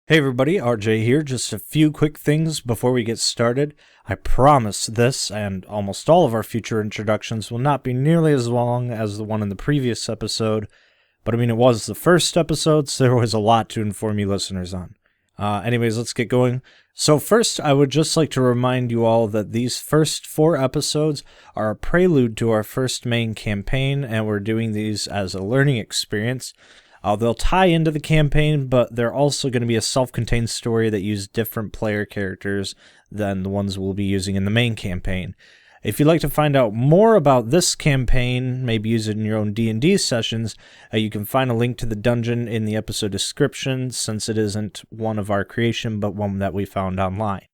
Hey everybody, RJ here. Just a few quick things before we get started. I promise this and almost all of our future introductions will not be nearly as long as the one in the previous episode, but I mean it was the first episode, so there was a lot to inform you listeners on. Anyways, let's get going. So first, I would just like to remind you all that these first 4 episodes are a prelude to our first main campaign, and we're doing these as a learning experience. They'll tie into the campaign, but they're also going to be a self-contained story that use different player characters than the ones we'll be using in the main campaign. If you'd like to find out more about this campaign, maybe use it in your own D&D sessions, you can find a link to the dungeon in the episode description, since it isn't one of our creation, but one that we found online.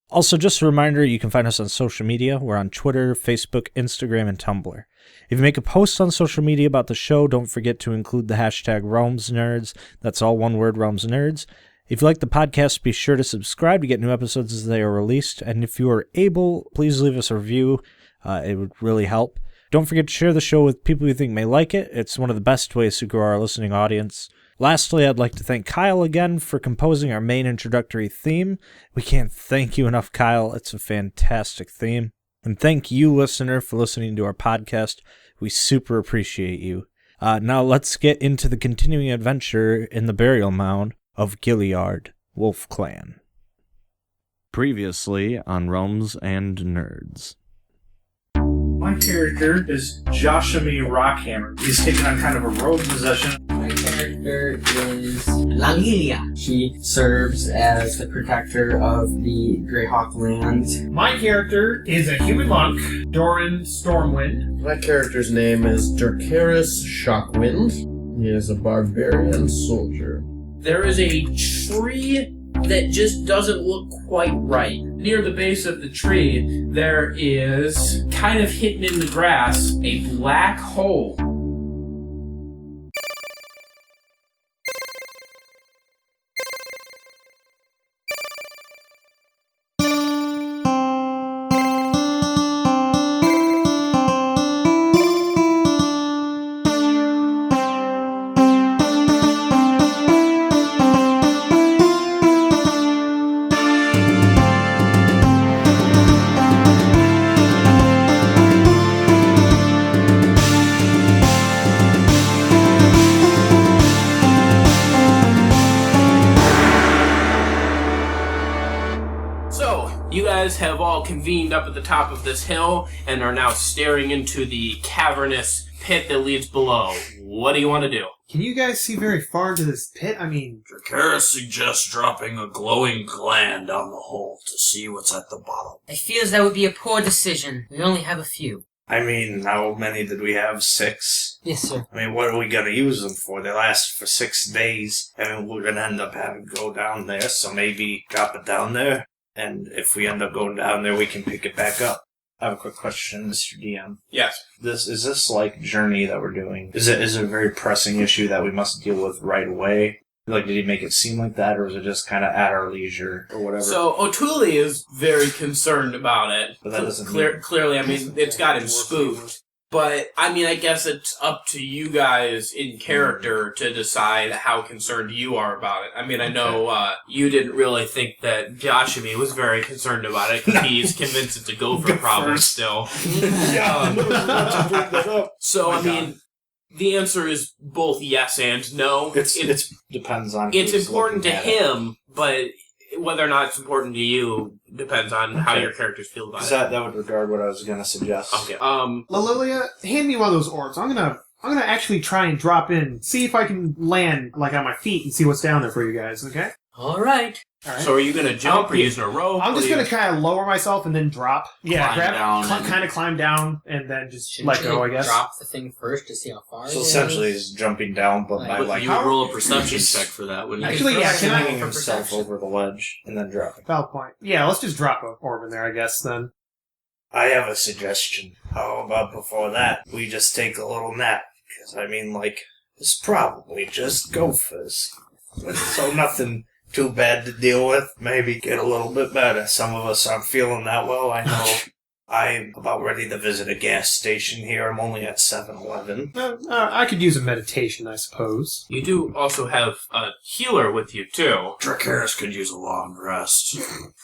Also, just a reminder, you can find us on social media. We're on Twitter, Facebook, Instagram, and Tumblr. If you make a post on social media about the show, don't forget to include the hashtag RealmsNerds. That's all one word, RealmsNerds. If you like the podcast, be sure to subscribe to get new episodes as they are released. And if you are able, please leave us a review. It would really help. Don't forget to share the show with people you think may like it. It's one of the best ways to grow our listening audience. Lastly, I'd like to thank Kyle again for composing our main introductory theme. We can't thank you enough, Kyle. It's a fantastic theme. And thank you, listener, for listening to our podcast. We super appreciate you. Now let's get into the continuing adventure in the burial mound of Gilliard, Wolfclan. Previously on Realms and Nerds. My character is Joshamee Rockhammer. He's taken on kind of a rogue possession. My character is LaLillia. She serves as the protector of the Greyhawk lands. My character is a human monk, Dorrin Stormwind. My character's name is Dracarys Shockwind. He is a barbarian soldier. There is a tree that just doesn't look quite right. Near the base of the tree, there is, kind of hidden in the grass, a black hole. Have all convened up at the top of this hill and are now staring into the cavernous pit that leads below. What do you want to do? Can you guys see very far into this pit? I mean... Dracarys suggests dropping a glowing gland down the hole to see what's at the bottom. I feel that would be a poor decision. We only have a few. I mean, how many did we have? 6? Yes, sir. I mean, what are we going to use them for? They last for 6 days. I mean, we're going to end up having to go down there, so maybe drop it down there. And if we end up going down there, we can pick it back up. I have a quick question, Mr. DM. Yes. Is this like journey that we're doing? Is it a very pressing issue that we must deal with right away? Like, did he make it seem like that, or is it just kind of at our leisure, or whatever? So, O'Toole is very concerned about it. But that doesn't clearly, I mean, it's got him spooked. But, I mean, I guess it's up to you guys in character to decide how concerned you are about it. I mean, I know you didn't really think that Joshamee was very concerned about it, because he's convinced it's a gopher problem still. So, I mean, the answer is both yes and no. It depends on... It's important to him, but whether or not it's important to you depends on how your characters feel about it. That would regard what I was going to suggest. Okay. LaLillia, hand me one of those orbs. I'm gonna actually try and drop in, see if I can land, like, on my feet and see what's down there for you guys, okay? Alright. So are you going to jump or using a rope? I'm just going to kind of lower myself and then drop. Yeah, Climb climb down and then just let go, I guess. Drop the thing first to see how far So it essentially is. he's jumping down, but by like... You would roll a perception check for that, wouldn't you? Actually, yeah, can I... hanging himself over the ledge and then dropping. Valid point. Yeah, let's just drop an orb in there, I guess, then. I have a suggestion. How about before that, we just take a little nap? Because, I mean, like, it's probably just gophers. So nothing too bad to deal with. Maybe get a little bit better. Some of us aren't feeling that well, I know. I'm about ready to visit a gas station here. I'm only at 7-Eleven. I could use a meditation, I suppose. You do also have a healer with you, too. Dracarys could use a long rest.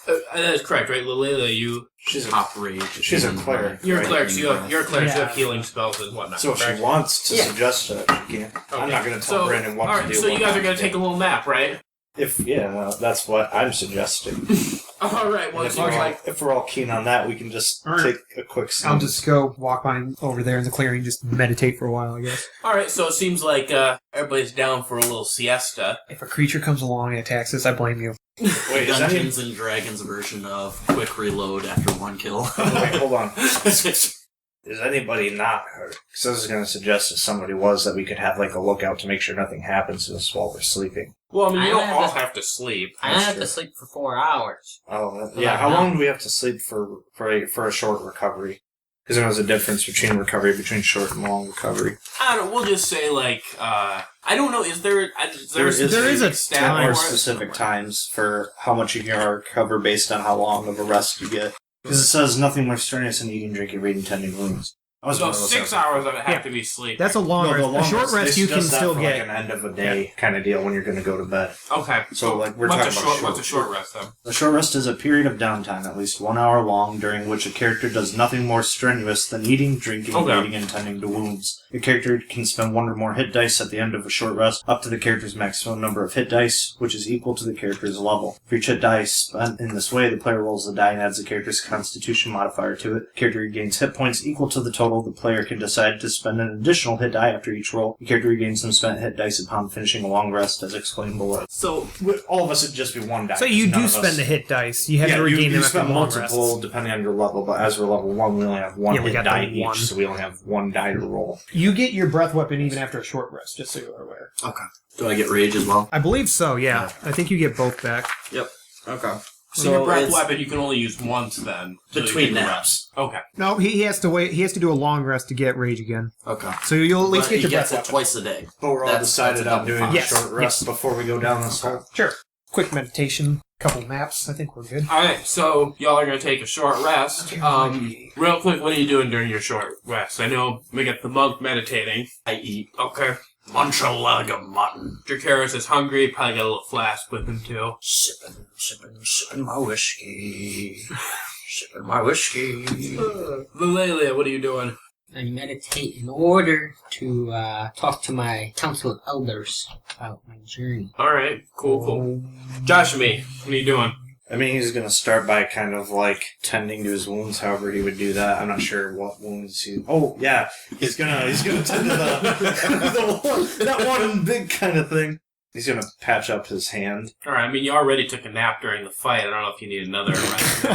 That is correct, right? LaLillia, She's a Top rage. She's a cleric. you're a right? cleric, so you Yeah. have healing spells and whatnot. So if correct? she wants to Yeah. suggest it, she can. I'm Okay. not going to tell Brandon what to do. So you what guys not are going to take a little nap, right? That's what I'm suggesting. All right. Well, And it seems like if we're all keen on that, we can just All right. take a quick snooze. I'll just go walk by over there in the clearing, just meditate for a while, I guess. all right. So it seems like everybody's down for a little siesta. If a creature comes along and attacks us, I blame you. Wait, is that Dungeons and Dragons version of quick reload after one kill. Wait, hold on. Is anybody not hurt? Because I was going to suggest if somebody was that we could have like a lookout to make sure nothing happens to us while we're sleeping. Well, I mean, you I don't have all to- have to sleep. I have to sleep for 4 hours. Oh, So yeah. like How now. long do we have to sleep for a short recovery? Because there was a difference between short and long recovery. I don't. We'll just say like I don't know. Is there a There is a stat time Or for it? specific times for how much you can recover based on how long of a rest you get. Because it says nothing more strenuous than eating, drinking, reading, tending wounds. So 6 hours of it have to be sleep. That's a long rest. A short rest you can still like get. an end of a day kind of deal when you're going to go to bed. Okay. So, like, we're what's talking about what's a short rest then? A short rest is a period of downtime, at least 1 hour long, during which a character does nothing more strenuous than eating, drinking, Okay. reading, and tending to wounds. The character can spend 1 or more hit dice at the end of a short rest, up to the character's maximum number of hit dice, which is equal to the character's level. For each hit dice spent in this way, the player rolls the die and adds the character's constitution modifier to it. The character regains hit points equal to the total. The player can decide to spend an additional hit die after each roll. The character regains some spent hit dice upon finishing a long rest, as explained below. So All of us would just be 1 die. So you None do of spend us- the hit dice. You have to regain them after spend long multiple rests. depending on your level, but as we're level 1, we only have 1 Yeah, we hit got die the each, one. so we only have 1 die to roll. You get your breath weapon even after a short rest, just so you're aware. Okay. Do I get rage as well? I believe so, yeah. I think you get both back. Yep. Okay. So your breath it's weapon you can only use once then. So between you can naps. rest. Okay. No, he has to wait. He has to do a long rest to get rage again. Okay. So you'll at least But get he your gets breath it weapon. twice a day. But we're all That's decided a on double doing fine. a Yes. short rest before we go down this hole. Sure. Quick meditation, couple naps. I think we're good. All right. So y'all are gonna take a short rest. Real quick, what are you doing during your short rest? I know we got the monk meditating. I eat Okay. munch a leg of mutton. Dracarys is hungry. Probably got a little flask with him too. Sipping my whiskey. Sipping my whiskey. LaLillia, what are you doing? I meditate in order to talk to my council of elders about my journey. All right. Cool. Joshamee, what are you doing? I mean, he's going to start by kind of like tending to his wounds, however he would do that. I'm not sure what wounds he... Oh, yeah. He's gonna tend to that one big kind of thing. He's going to patch up his hand. All right. I mean, you already took a nap during the fight. I don't know if you need another rest. It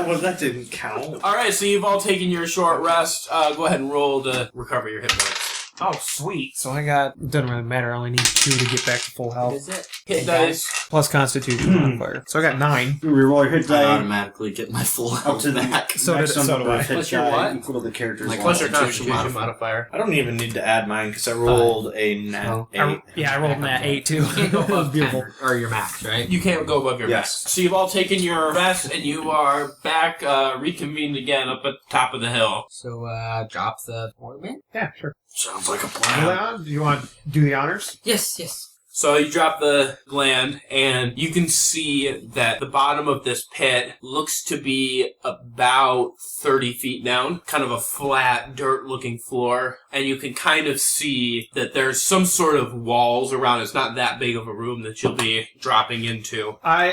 wasn't that didn't count. All right. So you've all taken your short rest. Go ahead and roll to recover your hit points. Oh, sweet. So I got... It doesn't really matter. I only need 2 to get back to full What health. is it? Hit dice. Plus Constitution modifier. So I got 9. You reroll your hit I die automatically get my full up health to the back. So maximum do number I. of hit Plus your die what? equal to the character's My level. Plus your Constitution Constitution modifier. modifier. I don't even need to add mine because I rolled a nat 8. I rolled that 8 too. You can't go That was above beautiful. 10, or your max, right? You can't go above your Yes. max. So you've all taken your rest, and you are back, reconvened again up at the top of the hill. So, drop the ornament? Yeah, sure. Sounds like a plan. Leon, do you want to do the honors? Yes, yes. So you drop the gland, and you can see that the bottom of this pit looks to be about 30 feet down, kind of a flat, dirt-looking floor, and you can kind of see that there's some sort of walls around. It's not that big of a room that you'll be dropping into. I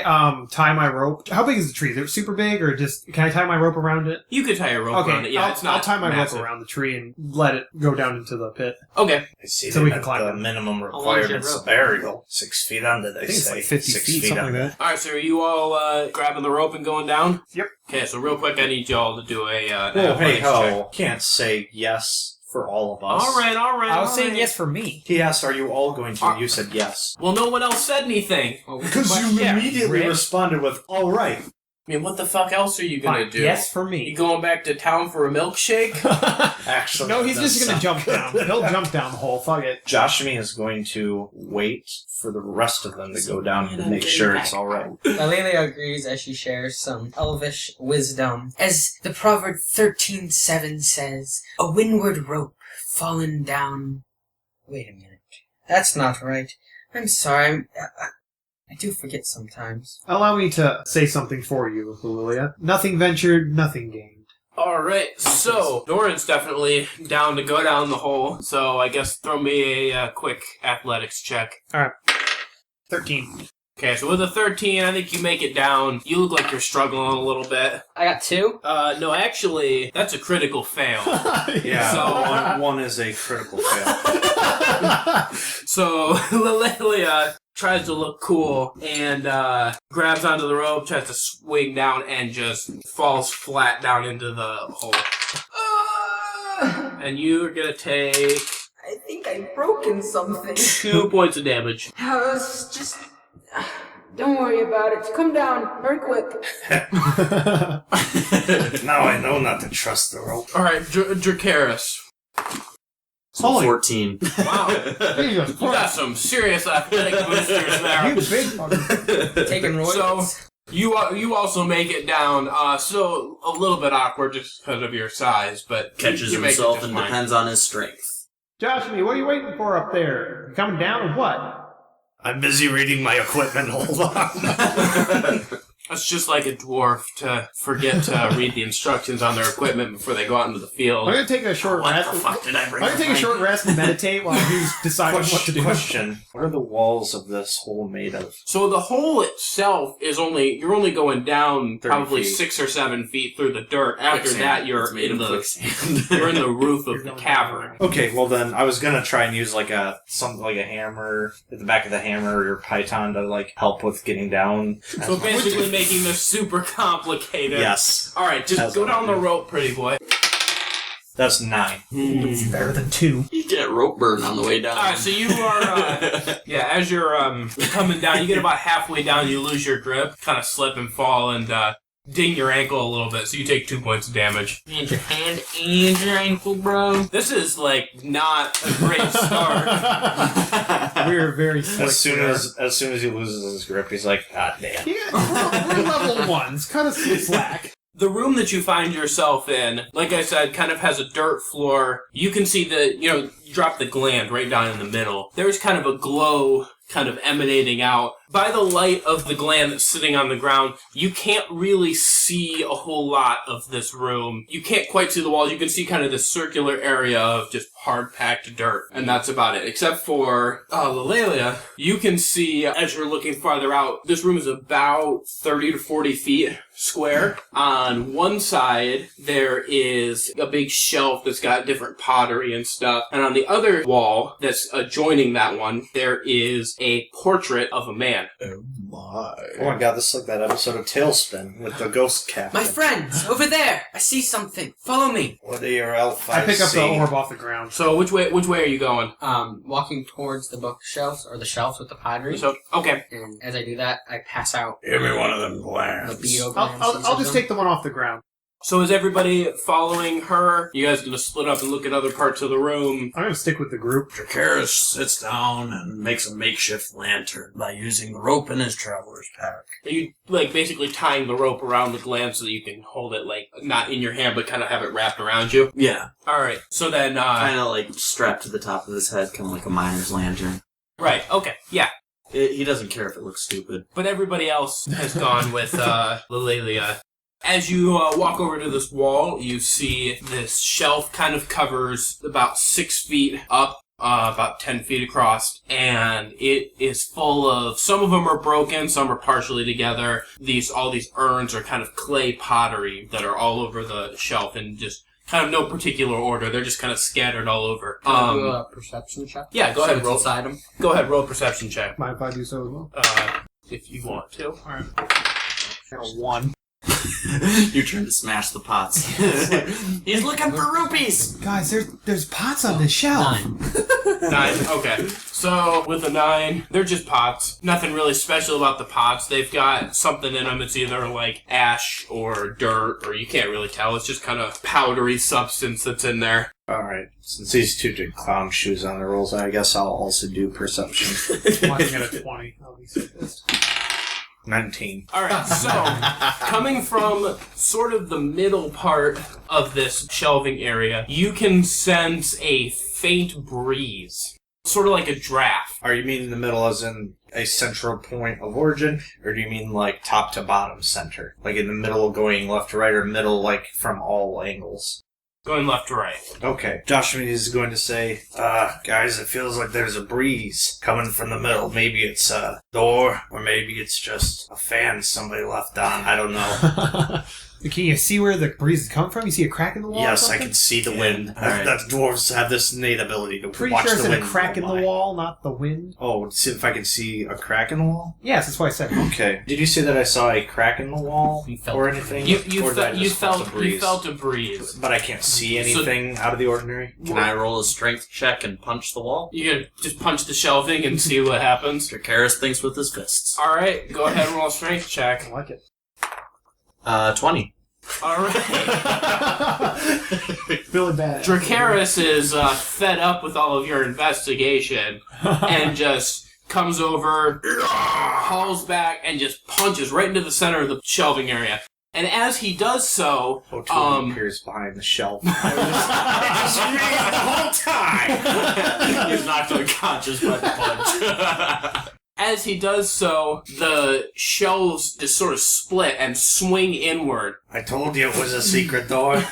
tie my rope. How big is the tree? Is it super big, or just can I tie my rope around it? You could tie a rope around it. Yeah, I'll, it's not I'll tie my massive. rope around the tree and let it go down into the pit. Okay. I see So they we can met climb the it. minimum long is your requirements rope? of burial. 6 feet under, they I think it's say. like 50 6 feet, something like under. that. All right, so are you all grabbing the rope and going down? Yep. Okay, so real quick, I need y'all to do a Oh, hey, athletics check. ho. Can't say yes for all of us. All right. I was all saying right. yes for me. He asked, are you all going to? And you said yes. Well, no one else said anything. Because you Yeah, immediately Rick. responded with, all right. I mean, what the fuck else are you gonna Fine, do? yes for You me. going back to town for a milkshake? Actually, No, he's that's just gonna jump down. He'll jump down the hole. Fuck it. Joshamee is going to wait for the rest of them to go down to make sure it's all right. LaLillia agrees as she shares some elvish wisdom. As the proverb 13:7 says, a windward rope fallen down... Wait a minute. That's not right. I'm sorry. I do forget sometimes. Allow me to say something for you, LaLillia. Nothing ventured, nothing gained. Alright, so Dorrin's definitely down to go down the hole, so I guess throw me a quick athletics check. Alright. 13. Okay, so with a 13, I think you make it down. You look like you're struggling a little bit. I got 2. No, actually, that's a critical fail. Yeah, So- one is a critical fail. So LaLillia tries to look cool and grabs onto the rope, tries to swing down, and just falls flat down into the hole. And you're gonna take I think I've broken something. 2 points of damage. Just... Don't worry about it. Come down. Very quick. Now I know not to trust the rope. Alright, Dracarys. Holy 14. Wow. Jesus You got Christ. some serious athletic boosters You there. big fucker. Taking roids. So, you also make it down, still a little bit awkward just because of your size, but Catches you make it himself just and fine. depends on his strength. Joshua, what are you waiting for up there? You coming down or what? I'm busy reading my equipment. Hold on. It's just like a dwarf to forget to read the instructions on their equipment before they go out into the field. I'm gonna take a short What rest. the fuck did I bring? I'm gonna take a short rest and meditate while he's deciding what to do. Question. What are the walls of this hole made of? So the hole itself is you're only going down 30 probably feet. 6 or 7 feet through the dirt. After Quicksand. that, you're It's made in of the quicksand. you're in the roof of the cavern. Okay, well then, I was gonna try and use like a hammer at the back of the hammer or your python to like help with getting down. So basically making this super complicated. Yes, Alright, just That's go what down I the do. rope, pretty boy. that's 9. It's better than 2. You get rope burn on the way down. Alright, so you are, yeah, as you're coming down, you get about halfway down, you lose your grip, kind of slip and fall, and ding your ankle a little bit, so you take 2 points of damage. And your hand and your ankle, bro. This is, like, not a great start. We're very slick. As soon as he loses his grip, he's like, God damn. Yeah, we're level 1s. Cut us some slack. The room that you find yourself in, like I said, kind of has a dirt floor. You can see you drop the gland right down in the middle. There's kind of a glow kind of emanating out. By the light of the gland that's sitting on the ground, you can't really see a whole lot of this room. You can't quite see the walls. You can see kind of this circular area of just hard-packed dirt, and that's about it. Except for LaLillia, you can see, as you're looking farther out, this room is about 30 to 40 feet square. On one side, there is a big shelf that's got different pottery and stuff, and on the other wall that's adjoining that one, there is a portrait of a man. Oh my god, this is like that episode of Tailspin with the ghost captain. My friends, over there. I see something. Follow me. What are your elf I pick up see? the orb off the ground. So which way are you going? Walking towards the bookshelves, or the shelves with the pottery. So, okay. And as I do that, I pass out Give me one of them the glands. beetle I'll glands. just take the one off the ground. So is everybody following her? You guys gonna split up and look at other parts of the room? I'm gonna stick with the group. Dracarys sits down and makes a makeshift lantern by using the rope in his traveler's pack. Are you, like, basically tying the rope around the gland so that you can hold it, like, not in your hand, but kind of have it wrapped around you? Yeah, Alright, so then, kind of like strapped to the top of his head, kind of like a miner's lantern. right, okay, yeah. He doesn't care if it looks stupid. But everybody else has gone with, LaLillia. As you walk over to this wall, you see this shelf kind of covers about 6 feet up, about 10 feet across, and it is full of, some of them are broken, some are partially together. All these urns are kind of clay pottery that are all over the shelf in just kind of no particular order. They're just kind of scattered all over. Can I do a perception check? Yeah, go See ahead, what's roll. inside them. Go ahead, roll a perception check. Mind if I do so as well? If you want to. Alright. 1. You trying to smash the pots. He's looking for rupees! Guys, there's pots on the shelf. 9. Okay. So, with a 9, they're just pots. Nothing really special about the pots. They've got something in them. It's either like ash or dirt, or you can't really tell. It's just kind of powdery substance that's in there. Alright, since these two did clown shoes on their rolls, I guess I'll also do perception. Watching at a 20. I'll be so pissed. 19. Alright, so, coming from sort of the middle part of this shelving area, you can sense a faint breeze. Sort of like a draft. Are you meaning the middle as in a central point of origin, or do you mean like top to bottom center? Like in the middle going left to right, or middle like from all angles? Going left to right. Okay. Joshamee is going to say, guys, it feels like there's a breeze coming from the middle. Maybe it's a door, or maybe it's just a fan somebody left on. I don't know. Can you see where the breeze is coming from? You see a crack in the wall? Yes, or I can see the wind. Alright. That dwarves have this innate ability to Pretty watch sure it's the in wind. a crack in go the by. wall, not the wind. Oh, see if I can see a crack in the wall? Yes, that's why I said. Okay. Did you say that I saw a crack in the wall You felt or it. anything? You Or did I just felt a breeze? felt a breeze. But I can't see anything out of the ordinary? Can I roll a strength check and punch the wall? You can just punch the shelving and see what happens. Dracarys thinks with his fists. Alright, go ahead and roll a strength check. I like it. 20. Alright. Feeling bad. Dracarys is fed up with all of your investigation and just comes over, hauls back, and just punches right into the center of the shelving area. And as he does so, O'Toole appears behind the shelf. It's me the whole time! He's knocked unconscious by the punch. as he does so, the shelves just sort of split and swing inward. I told you it was a secret door.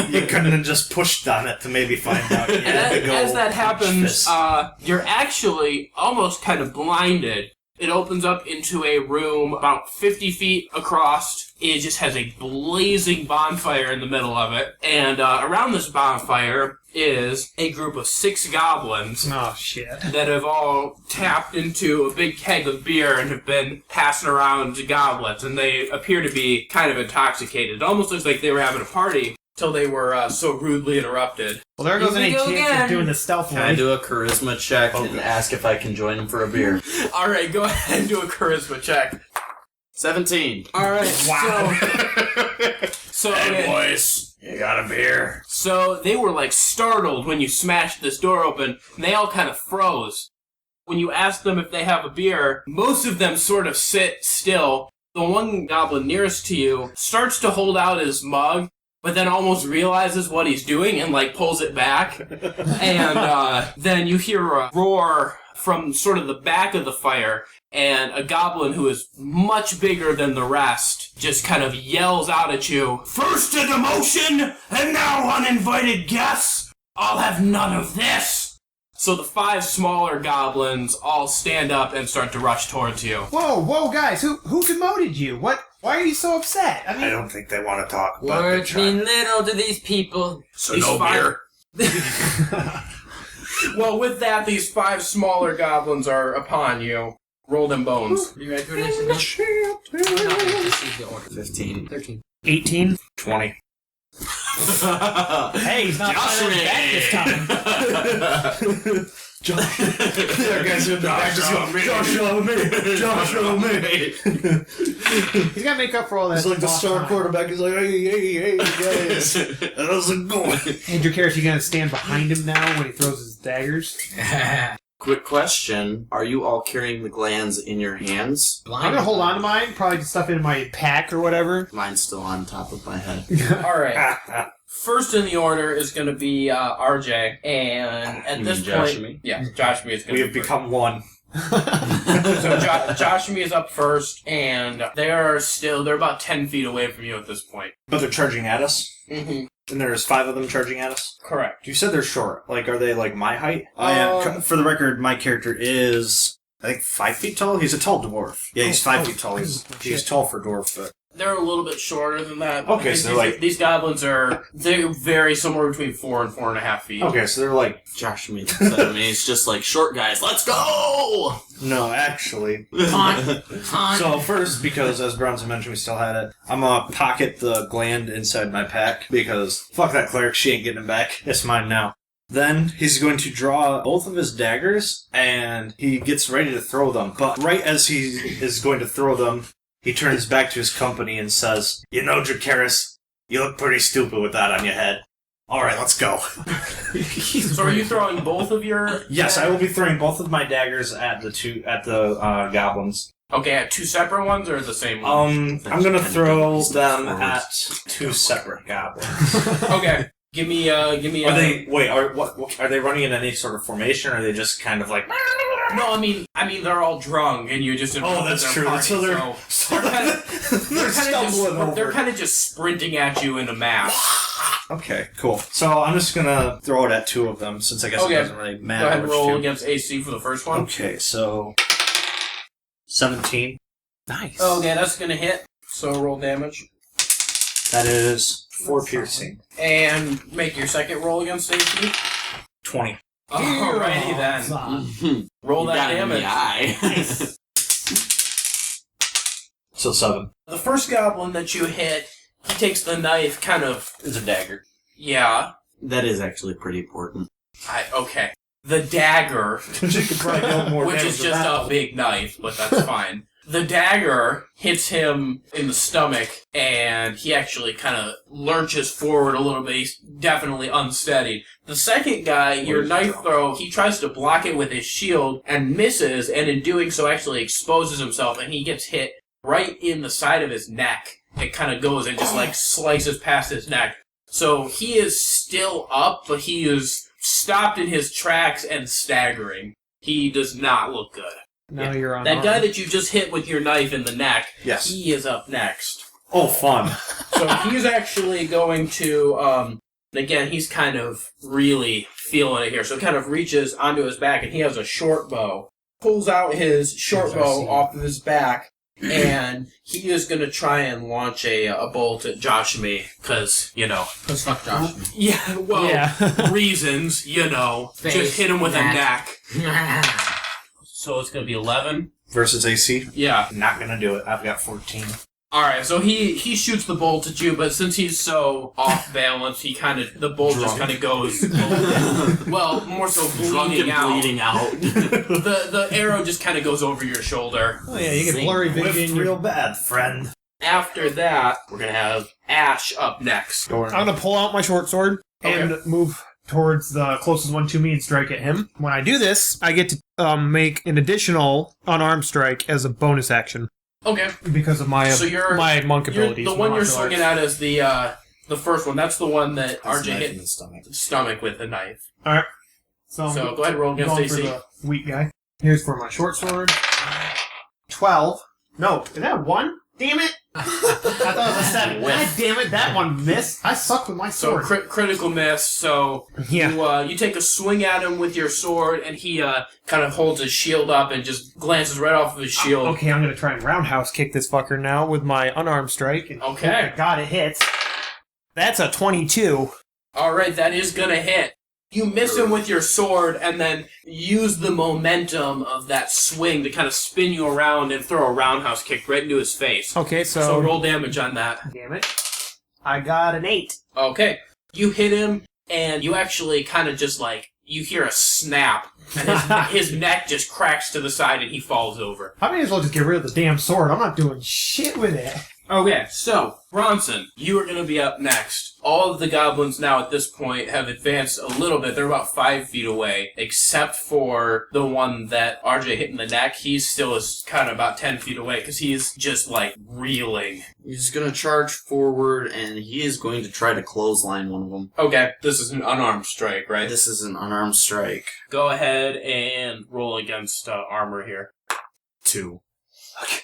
You couldn't have just pushed on it to maybe find out. You And had to go as that punch happens, this. you're actually almost kind of blinded. It opens up into a room about 50 feet across. It just has a blazing bonfire in the middle of it. And around this bonfire is a group of 6 goblins Oh, shit. that have all tapped into a big keg of beer and have been passing around to goblets. And they appear to be kind of intoxicated. It almost looks like they were having a party till they were so rudely interrupted. Well, there goes Here we any go chance again. of doing the stealth Can I way. do a charisma check and ask if I can join him for a beer? Alright, go ahead and do a charisma check. 17. Alright, Wow. So Hey, boys. You got a beer? So they were like startled when you smashed this door open, and they all kind of froze. When you ask them if they have a beer, most of them sort of sit still. The one goblin nearest to you starts to hold out his mug, but then almost realizes what he's doing and like pulls it back. And then you hear a roar from sort of the back of the fire, and a goblin who is much bigger than the rest just kind of yells out at you, "First a demotion, and now uninvited guests! I'll have none of this!" So the 5 smaller goblins all stand up and start to rush towards you. Whoa, guys! Who demoted you? What? Why are you so upset? I I mean, don't think they want to talk about Words the mean little to these people. So These no 5 beer? Well, with that, these 5 smaller goblins are upon you. Roll them bones. You ready for next adventure? No, just leave the order. 15. 13. 18. 20. Hey, he's not firing back this time. That guy's in the back just going, Joshamee. He's got to make up for all that. He's like the lost star time. quarterback. He's like, hey, guys. How's it going? Hey, Dracarys, you gonna stand behind him now when he throws his daggers? Quick question. Are you all carrying the glands in your hands? I'm gonna hold on to mine, probably stuff it in my pack or whatever. Mine's still on top of my head. Alright. First in the order is going to be RJ, and at You this mean point... Joshamee? Yeah, Joshamee is going We to have become one. So Joshamee is up first, and they're about 10 feet away from you at this point. But they're charging at us? Mm-hmm. And there's 5 of them charging at us? Correct. You said they're short. Like, are they like my height? I am. For the record, my character is, I think, 5 feet tall. He's a tall dwarf. Yeah, he's 5 feet tall. He's tall for dwarf, but They're a little bit shorter than that. Okay, so these goblins they vary somewhere between 4 and 4.5 feet. Okay, so they're like... Joshamee said, I mean, it's just like short guys. Let's go! No, actually. Con. So first, because as Bronson mentioned, we still had it, I'm gonna pocket the gland inside my pack, because fuck that cleric, she ain't getting it back. It's mine now. Then he's going to draw both of his daggers, and he gets ready to throw them. But right as he is going to throw them, he turns back to his company and says, "You know, Dracarys, you look pretty stupid with that on your head. Alright, let's go." So are you throwing both of your... Yes, I will be throwing both of my daggers at the goblins. Okay, at 2 separate ones or the same one? I'm gonna throw them at 2 separate goblins. Okay. Give me. Are they running in any sort of formation, or are they just kind of like... No, I mean, they're all drunk, and you're just in front of their true. party, So they're kind of just sprinting at you in a mass. Okay, cool. So I'm just gonna throw it at 2 of them, since I guess it doesn't really matter. Go ahead and which roll 2. against AC for the first one. Okay, so 17. Nice. Okay, that's gonna hit. So roll damage. That is 4 piercing. And make your second roll against AC. 20. Alrighty then. Roll You that got him in damage. the eye. So 7. The first goblin that you hit, he takes the knife, kind of... It's a dagger. Yeah. That is actually pretty important. Okay. The dagger, which is just a big knife, but that's fine. The dagger hits him in the stomach, and he actually kind of lurches forward a little bit. He's definitely unsteady. The second guy, your knife throw, he tries to block it with his shield and misses, and in doing so actually exposes himself, and he gets hit right in the side of his neck. It kind of goes and just like slices past his neck. So he is still up, but he is stopped in his tracks and staggering. He does not look good. Now you're on. That guy that you just hit with your knife in the neck, Yes. he is up next. Oh, fun. So he's actually going to, again, he's kind of really feeling it here. So he kind of reaches onto his back, and he has a short bow. Pulls out his short bow off of his back, and he is going to try and launch a bolt at Joshamee, because, Because fuck Josh. Yeah, well, reasons, just hit him with a neck. So it's going to be 11. Versus AC? Yeah. Not gonna do it. I've got 14. Alright, so he shoots the bolt at you, but since he's so off balance, the bolt just kind of goes, well, more so bleeding out. The arrow just kind of goes over your shoulder. Oh yeah, you get blurry vision. Real bad, friend. After that, we're going to have Ash up next. I'm gonna pull out my short sword and move towards the closest one to me and strike at him. When I do this, I get to make an additional unarmed strike as a bonus action. Okay. Because of my my monk abilities. The one you're swinging at is the first one. That's the one that RJ hit in the stomach with a knife. Alright. So go ahead and roll against going AC. for the weak guy. Here's for my short sword. 12. No, is that 1? Damn it! I thought it was a 7. God damn it, that one missed. I suck with my So sword. critical miss. So you take a swing at him with your sword, and he kind of holds his shield up and just glances right off of his shield. Okay, I'm gonna try and roundhouse kick this fucker now with my unarmed strike. Okay. Oh my god, it hits. That's a 22. All right, that is gonna hit. You miss him with your sword, and then use the momentum of that swing to kind of spin you around and throw a roundhouse kick right into his face. Okay, So roll damage on that. Damn it. I got an 8. Okay. You hit him, and you actually kind of just you hear a snap, and his neck just cracks to the side, and he falls over. I may as well just get rid of the damn sword. I'm not doing shit with it. Okay, so, Bronson, you are going to be up next. All of the goblins now at this point have advanced a little bit. They're about 5 feet away, except for the one that RJ hit in the neck. He still is kind of about 10 feet away, because he's just, reeling. He's gonna charge forward, and he is going to try to clothesline one of them. Okay, this is an unarmed strike, right? This is an unarmed strike. Go ahead and roll against armor here. 2.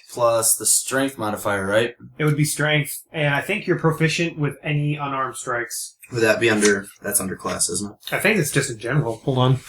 Plus the strength modifier, right? It would be strength, and I think you're proficient with any unarmed strikes. Would that be under... That's under class, isn't it? I think it's just in general. Hold on.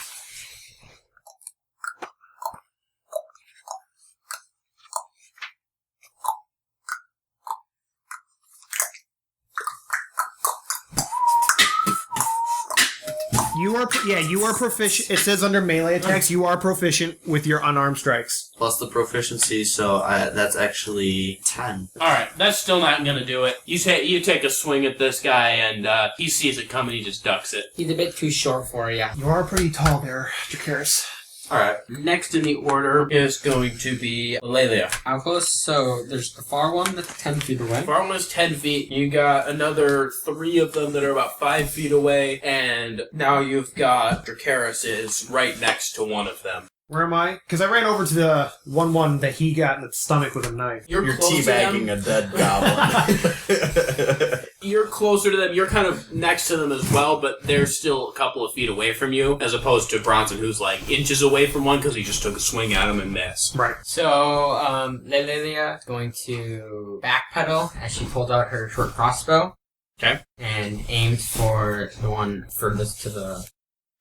You are proficient. It says under melee attacks, you are proficient with your unarmed strikes. Plus the proficiency, so that's actually 10. Alright, that's still not gonna do it. You take a swing at this guy, and he sees it coming, he just ducks it. He's a bit too short for you. You are pretty tall there, Dracarys. Alright, next in the order is going to be LaLillia. How close? So there's the far one that's 10 feet away. Far one is 10 feet. You got another 3 of them that are about 5 feet away, and now you've got Dracarys is right next to one of them. Where am I? Because I ran over to the one that he got in the stomach with a knife. You're close to them. teabagging a dead goblin. You're closer to them. You're kind of next to them as well, but they're still a couple of feet away from you, as opposed to Bronson, who's like inches away from one because he just took a swing at him and missed. Right. So, LaLillia is going to backpedal as she pulls out her short crossbow. Okay. And aims for the one furthest to the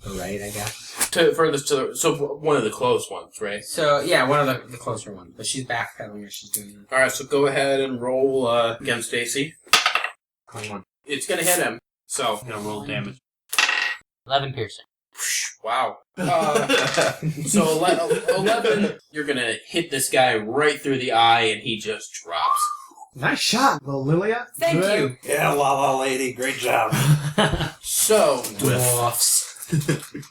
right, I guess. So one of the close ones, right? So, yeah, one of the closer ones. But she's backpedaling as she's doing that. Alright, so go ahead and roll against AC. 21. It's gonna hit him, so I'm gonna roll damage. 11 piercing. Wow. So 11, you're gonna hit this guy right through the eye, and he just drops. Nice shot, LaLillia. Thank you. Yeah, la lady, great job. So, Dwarfs.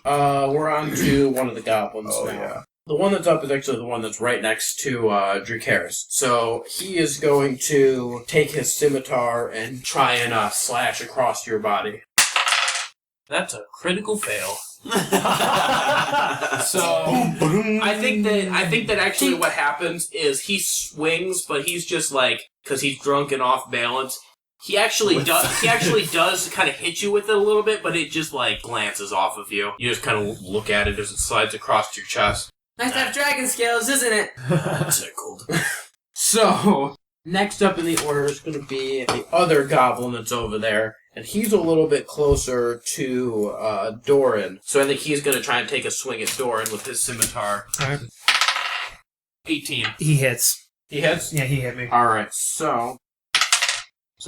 we're on to one of the goblins Oh, now. yeah. The one that's up is actually the one that's right next to Dracarys. So he is going to take his scimitar and try and slash across your body. That's a critical fail. So I think that actually what happens is he swings, but he's just like, because he's drunk and off balance. He actually does kind of hit you with it a little bit, but it just like glances off of you. You just kind of look at it as it slides across your chest. Nice to have dragon scales, isn't it? Tickled. So next up in the order is going to be the other goblin that's over there, and he's a little bit closer to Dorrin. So I think he's going to try and take a swing at Dorrin with his scimitar. Alright. 18. He hits. He hits? Yeah, he hit me. Alright, so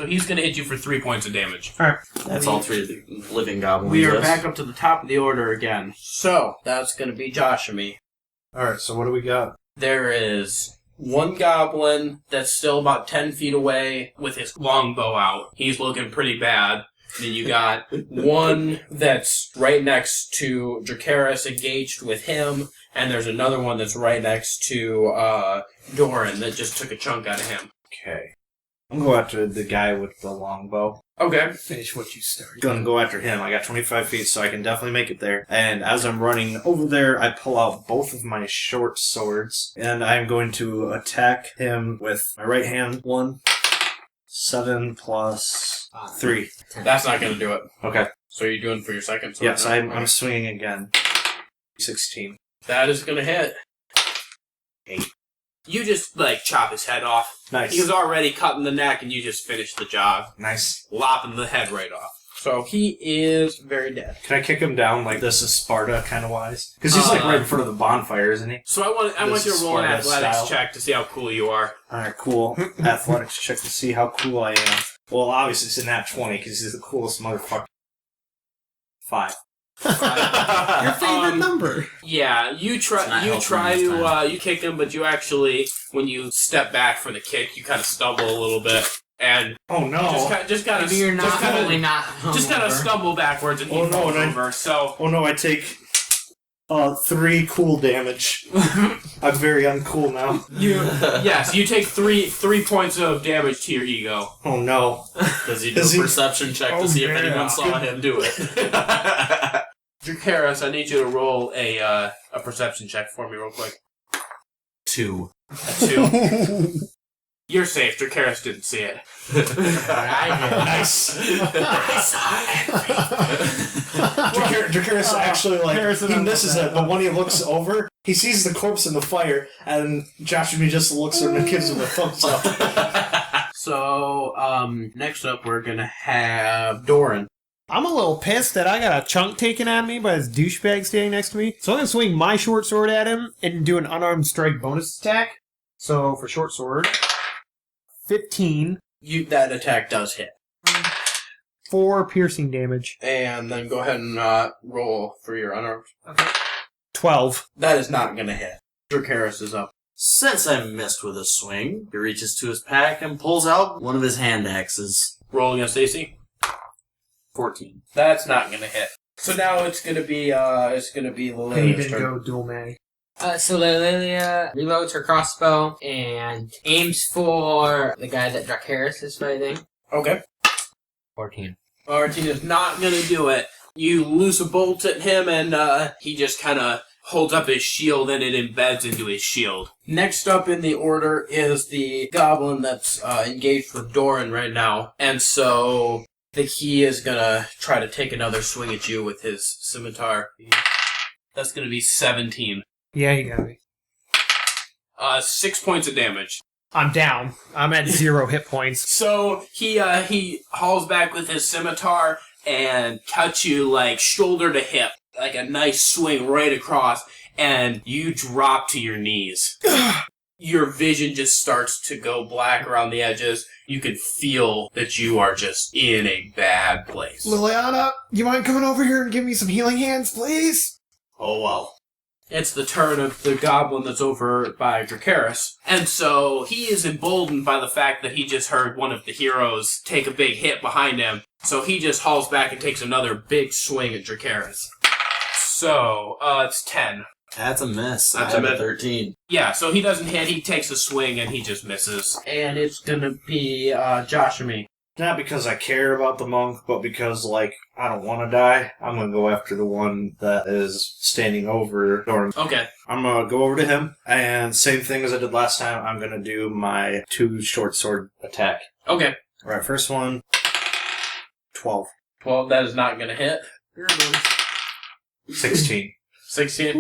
he's going to hit you for 3 points of damage. Alright. That's all 3 of the living goblins. We are yes? back up to the top of the order again. So that's going to be Joshamee. Alright, so what do we got? There is one goblin that's still about 10 feet away with his longbow out. He's looking pretty bad. Then you got one that's right next to Dracarys, engaged with him, and there's another one that's right next to Dorrin that just took a chunk out of him. Okay. I'm going to go after the guy with the longbow. Okay. Finish what you started. Gonna go after him. I got 25 feet, so I can definitely make it there. And as I'm running over there, I pull out both of my short swords, and I'm going to attack him with my right hand. 1, 7 plus 3. That's not going to do it. Okay. So you're doing for your second sword? Yes, now? I'm swinging again. 16. That is going to hit. 8. You just, like, chop his head off. Nice. He was already cut in the neck, and you just finished the job. Nice. Lopping the head right off. So he is very dead. Can I kick him down like this is Sparta kind of wise? Because he's like right in front of the bonfire, isn't he? So I want you to roll an athletics check to see how cool you are. Alright, cool. Athletics check to see how cool I am. Well, obviously it's a nat 20 because he's the coolest motherfucker. 5. Your favorite number. Yeah, you kick him, but you actually, when you step back for the kick, you kind of stumble a little bit, and oh no, just kind of stumble backwards and he falls over. So oh no, I take 3 cool damage. I'm very uncool now. You take three points of damage to your ego. Oh no. Does he do a perception check to see if anyone saw him do it? Dracarys, I need you to roll a perception check for me real quick. 2. A 2. You're safe. Dracarys didn't see it. Nice. I saw everything. Dracarys actually he misses it, but when he looks over, he sees the corpse in the fire, and Joshamee just looks at him and gives him a thumbs up. So, next up we're gonna have Dorrin. I'm a little pissed that I got a chunk taken at me by this douchebag standing next to me. So I'm going to swing my short sword at him and do an unarmed strike bonus attack. So for short sword, 15. That attack does hit. 4 piercing damage. And then go ahead and roll for your unarmed. Okay. 12. That is not going to hit. Dracarys is up. Since I missed with a swing, he reaches to his pack and pulls out one of his hand axes. Roll against AC. 14. That's not going to hit. So now it's going to be LaLillia's Can even turn. go dual mag. So LaLillia reloads her crossbow and aims for the guy that Dracarys is fighting. Okay. 14. 14 is not going to do it. You loose a bolt at him, and he just kind of holds up his shield, and it embeds into his shield. Next up in the order is the goblin that's engaged with Dorrin right now. And so he is going to try to take another swing at you with his scimitar. That's going to be 17. Yeah, you got me. 6 points of damage. I'm down. I'm at 0 hit points. So he hauls back with his scimitar and cuts you like shoulder to hip, like a nice swing right across, and you drop to your knees. Your vision just starts to go black around the edges. You can feel that you are just in a bad place. Liliana, you mind coming over here and give me some healing hands, please? Oh well. It's the turn of the goblin that's over by Dracarys. And so he is emboldened by the fact that he just heard one of the heroes take a big hit behind him. So he just hauls back and takes another big swing at Dracarys. So, it's 10. That's a miss. That's I a have miss. 13. Yeah, so he doesn't hit, he takes a swing and he just misses. And it's gonna be, Joshamee. Not because I care about the monk, but because, I don't want to die. I'm going to go after the one that is standing over Dorrin. Okay. I'm going to go over to him, and same thing as I did last time, I'm going to do my 2 short sword attack. Okay. Alright, first one, 12. 12, that is not gonna hit. 16. 16.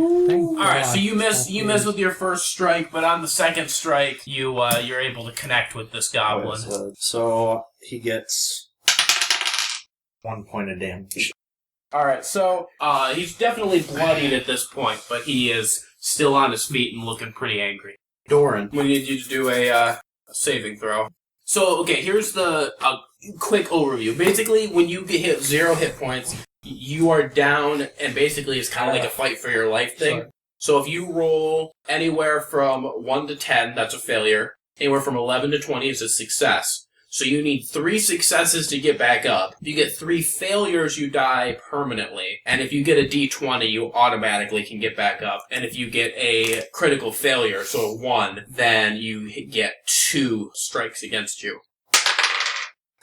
Alright, so you miss with your first strike, but on the second strike, you're able to connect with this goblin. So he gets 1 point of damage. Alright, so he's definitely bloodied at this point, but he is still on his feet and looking pretty angry. Dorrin, we need you to do a saving throw. So, okay, here's a quick overview. Basically, when you get hit 0 hit points, you are down, and basically it's kind of like a fight for your life thing. Sure. So if you roll anywhere from 1 to 10, that's a failure. Anywhere from 11 to 20 is a success. So you need 3 successes to get back up. If you get 3 failures, you die permanently. And if you get a d20, you automatically can get back up. And if you get a critical failure, so a 1, then you get 2 strikes against you.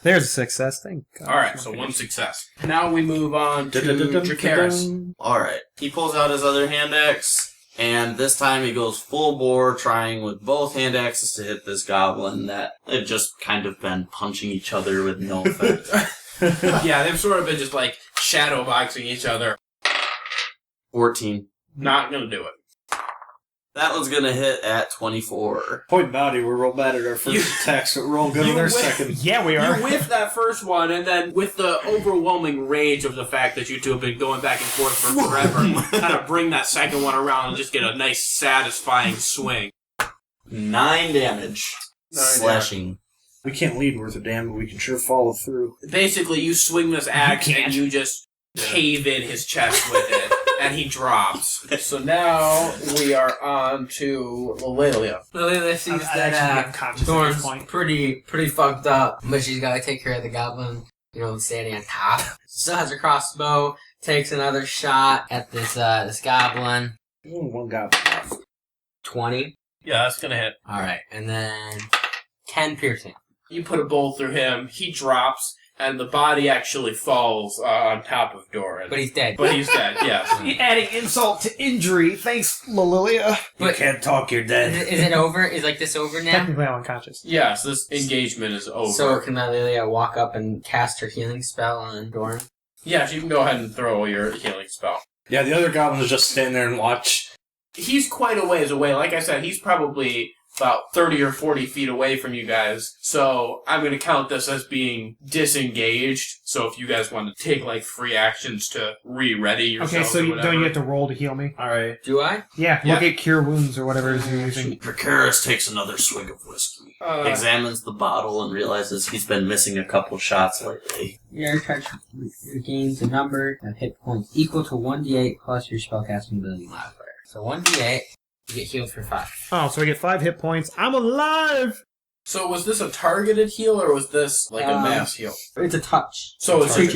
There's a success. Thank God. Alright, so 1 success. Now we move on to Dracarys. Alright. He pulls out his other hand axe, and this time he goes full bore, trying with both hand axes to hit this goblin that they've just kind of been punching each other with no effect. Yeah, they've sort of been just like shadow boxing each other. 14. Not gonna do it. That one's gonna hit at 24. Point body, we're real bad at our first attacks, but we're all good on our second. Yeah, we are. You whiff that first one, and then with the overwhelming rage of the fact that you two have been going back and forth for forever, kind of bring that second one around and just get a nice, satisfying swing. 9 damage. 9 Slashing. We can't lead worth a damn, but we can sure follow through. Basically, you swing this axe and you just cave in his chest with it, and he drops. So now we are on to LaLillia. LaLillia sees that Dorrin's pretty fucked up, but she's got to take care of the goblin, standing on top. Still has her crossbow, takes another shot at this goblin. One goblin left. 20. Yeah, that's gonna hit. Alright, and then 10 piercing. You put a bolt through him, he drops, and the body actually falls on top of Dorrin. But he's dead. Yes. Adding insult to injury. Thanks, LaLillia. You can't talk, you're dead. Is it over? Is this over now? Technically, I'm unconscious. Yes, this engagement is over. So can LaLillia walk up and cast her healing spell on Dorrin? Yes, you can go ahead and throw your healing spell. Yeah, the other goblin is just stand there and watch. He's quite a ways away. Like I said, he's probably about 30 or 40 feet away from you guys. So I'm going to count this as being disengaged. So if you guys want to take, like, free actions to re-ready yourself. Okay, so don't you have to roll to heal me? Alright. Do I? Yeah, look at Cure Wounds or whatever it is you're using. Dracarys takes another swig of whiskey, examines the bottle, and realizes he's been missing a couple shots lately. Your charge regains a number of hit points equal to 1d8 plus your spellcasting ability modifier. So 1d8, you get healed for 5. Oh, so I get 5 hit points. I'm alive! So was this a targeted heal, or was this, like, a mass heal? It's a touch. So it's just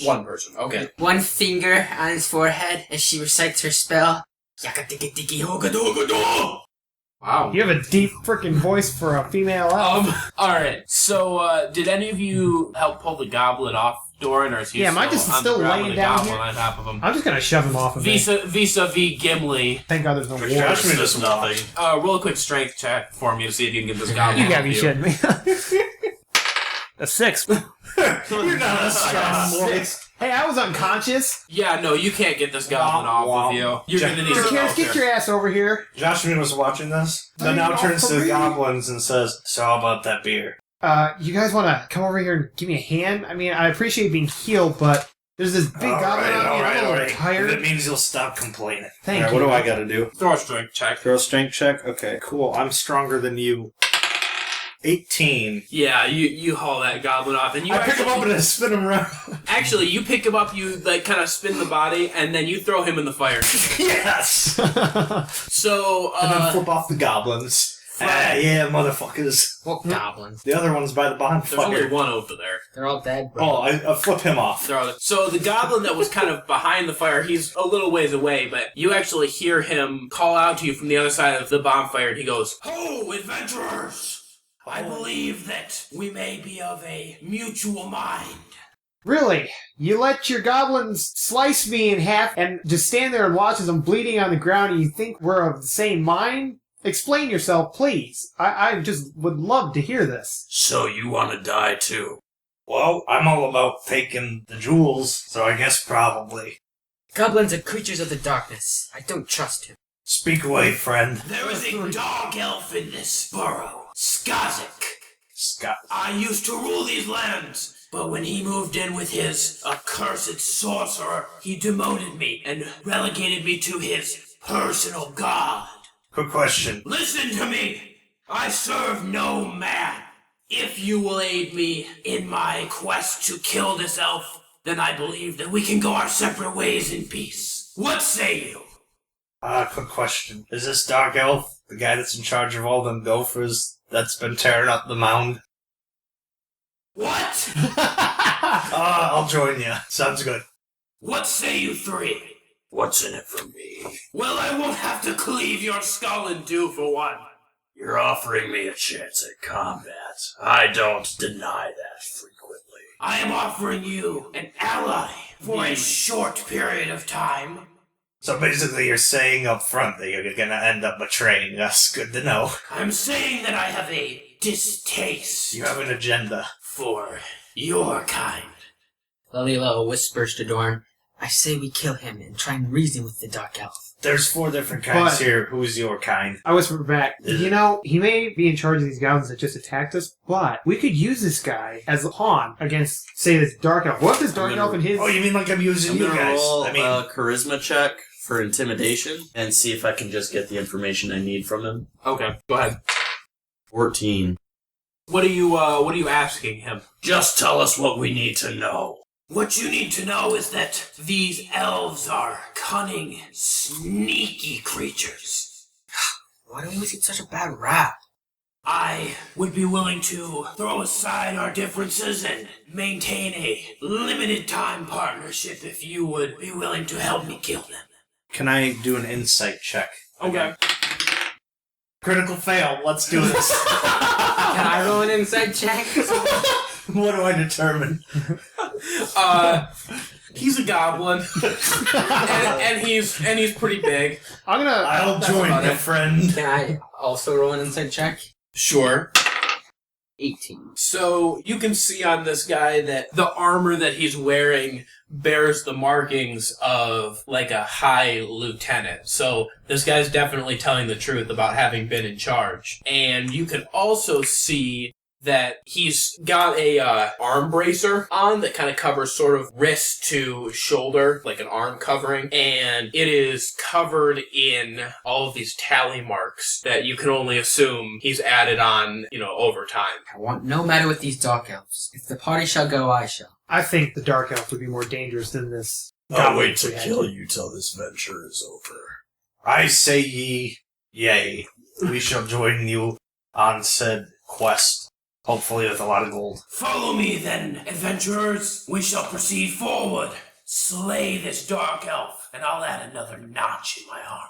one person. Okay. One finger on his forehead as she recites her spell. Yakatiki hogadogado! Wow. You have a deep freaking voice for a female elf. Alright, so, did any of you help pull the goblin off, Dorrin, or is he am I just on still the ground laying with a down goblin here? on top of him? I'm just gonna shove him off of me. Vis-a-vis Gimli. Thank God there's no war. Joshamee does nothing. Roll a quick strength check for me to see if you can get this goblin You off gotta be you. shitting me. A 6. You're not a strong boy. Hey, I was unconscious. Yeah, no, you can't get this goblin off of you. You're gonna need some Dracarys, help get here. your ass over here. Joshamee was watching this, then Turn now it turns off to for the me. goblins and says, so how about that beer? You guys wanna come over here and give me a hand? I mean, I appreciate being healed, but there's this big goblin on me and I'm a little tired. If it means you'll stop complaining. Thank Alright, you. what do I gotta do? Throw a strength check. Throw a strength check? Okay, cool. I'm stronger than you. 18. Yeah, you haul that goblin off, and you I pick him actually- up and I spin him around. Actually, you pick him up, you like kind of spin the body, and then you throw him in the fire. Yes! So, and then flip off the goblins. Yeah, motherfuckers. What goblins? The other one's by the there's only bonfire. one over there. They're all dead, bro. Oh, I flip him off. So the goblin that was kind of behind the fire, he's a little ways away, but you actually hear him call out to you from the other side of the bonfire, and he goes, "Ho, adventurers! I believe that we may be of a mutual mind." Really? You let your goblins slice me in half and just stand there and watch as I'm bleeding on the ground and you think we're of the same mind? Explain yourself, please. I just would love to hear this. So you want to die too? Well, I'm all about taking the jewels, so I guess probably. Goblins are creatures of the darkness. I don't trust him. Speak away, friend. There is a dog elf in this burrow, Skazik. Scott. I used to rule these lands, but when he moved in with his accursed sorcerer, he demoted me and relegated me to his personal god. Quick question. Listen to me! I serve no man. If you will aid me in my quest to kill this elf, then I believe that we can go our separate ways in peace. What say you? Quick question. Is this Dark Elf the guy that's in charge of all them gophers that's been tearing up the mound? What? I'll join you. Sounds good. What say you three? What's in it for me? Well, I won't have to cleave your skull in two for one. You're offering me a chance at combat. I don't deny that frequently. I am offering you an ally for a short period of time. So basically you're saying up front that you're gonna end up betraying us. Good to know. I'm saying that I have a distaste You have an agenda. for your kind. LaLillia whispers to Dorrin, I say we kill him and try and reason with the Dark Elf. There's 4 different kinds But- here. Who's your kind? I whisper back, you know, he may be in charge of these goblins that just attacked us, but we could use this guy as a pawn against, say, this Dark Elf. What if this Dark I'm Elf gonna- and his... Oh, you mean like I'm using I'm you gonna guys? roll I mean, a charisma check for intimidation and see if I can just get the information I need from him. Okay, go ahead. 14. What are you asking him? Just tell us what we need to know. What you need to know is that these elves are cunning, sneaky creatures. Why do we always get such a bad rap? I would be willing to throw aside our differences and maintain a limited time partnership if you would be willing to help me kill them. can I do an insight check? Okay. Critical fail. Let's do this. Can I roll an inside check? What do I determine? He's a goblin, and he's pretty big. I'll join about you, it. friend. Can I also roll an inside check? Sure. 18. So you can see on this guy that the armor that he's wearing bears the markings of like a high lieutenant. So this guy's definitely telling the truth about having been in charge. And you can also see that he's got a arm bracer on that kind of covers sort of wrist to shoulder, like an arm covering, and it is covered in all of these tally marks that you can only assume he's added on, over time. I want no matter with these dark elves. If the party shall go, I shall. I think the Dark Elf would be more dangerous than this. I'll wait to kill you till this venture is over. I say yea. We shall join you on said quest. Hopefully with a lot of gold. Follow me then, adventurers. We shall proceed forward. Slay this dark elf, and I'll add another notch in my armor.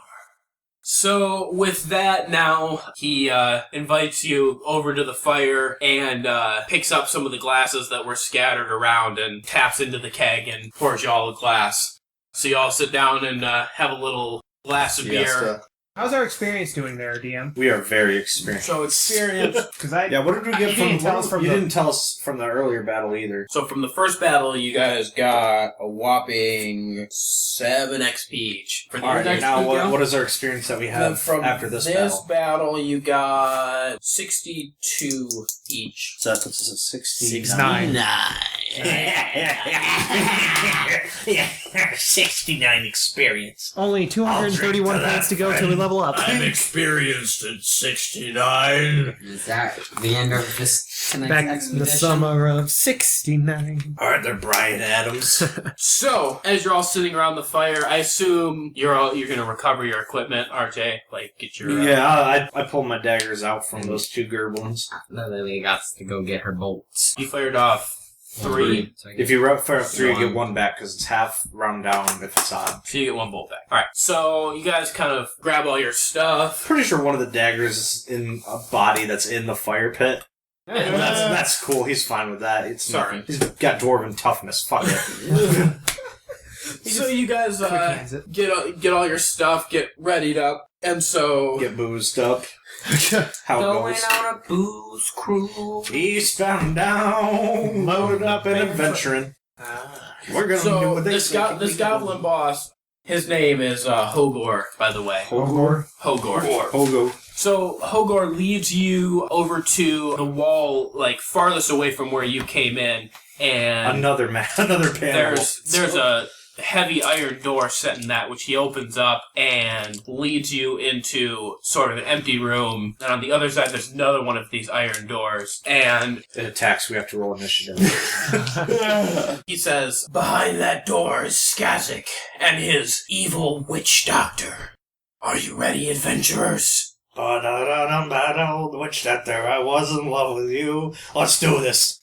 So with that now, he invites you over to the fire and picks up some of the glasses that were scattered around and taps into the keg and pours you all a glass. So you all sit down and have a little glass of beer. How's our experience doing there, DM? We are very experienced. So experienced. What did we get from? You didn't tell us from the earlier battle either. So from the first battle, you guys got a whopping 7 XP each. For the All right, next now week, what is our experience that we have from after this battle, you got 62 each. So that puts us at 69. 69 experience. Only 231 points to go till we level up. I'm experienced at 69. Is that the end of this tonight's Back in expedition? the summer of 69. Alright, they're Brian Adams. So, as you're all sitting around the fire, I assume you're going to recover your equipment, RJ? Like, get your... I pulled my daggers out from those 2 gerblins. LaLillia got to go get her bolts. You fired off 3. If you fire up 3, you get 1 back, because it's half round down if it's odd. So you get 1 bolt back. Alright, so you guys kind of grab all your stuff. Pretty sure one of the daggers is in a body that's in the fire pit. And that's cool. He's fine with that. It's Sorry. He's got dwarven toughness. Fuck it. So you guys get all your stuff, get readied up, and so... Get boozed up. How it Going goes. on a booze cruise. Eastbound down, loaded up and adventuring. We're gonna do what they this say. this goblin boss, his name is Hogor, by the way. Hogor? Hogor. So Hogor leads you over to the wall, like farthest away from where you came in, and Another panel. there's a heavy iron door set in that, which he opens up and leads you into sort of an empty room. And on the other side, there's another one of these iron doors. And It attacks, we have to roll initiative. he says, "Behind that door is Skazik and his evil witch doctor. Are you ready, adventurers?" Battle, the witch doctor, I was in love with you. Let's do this.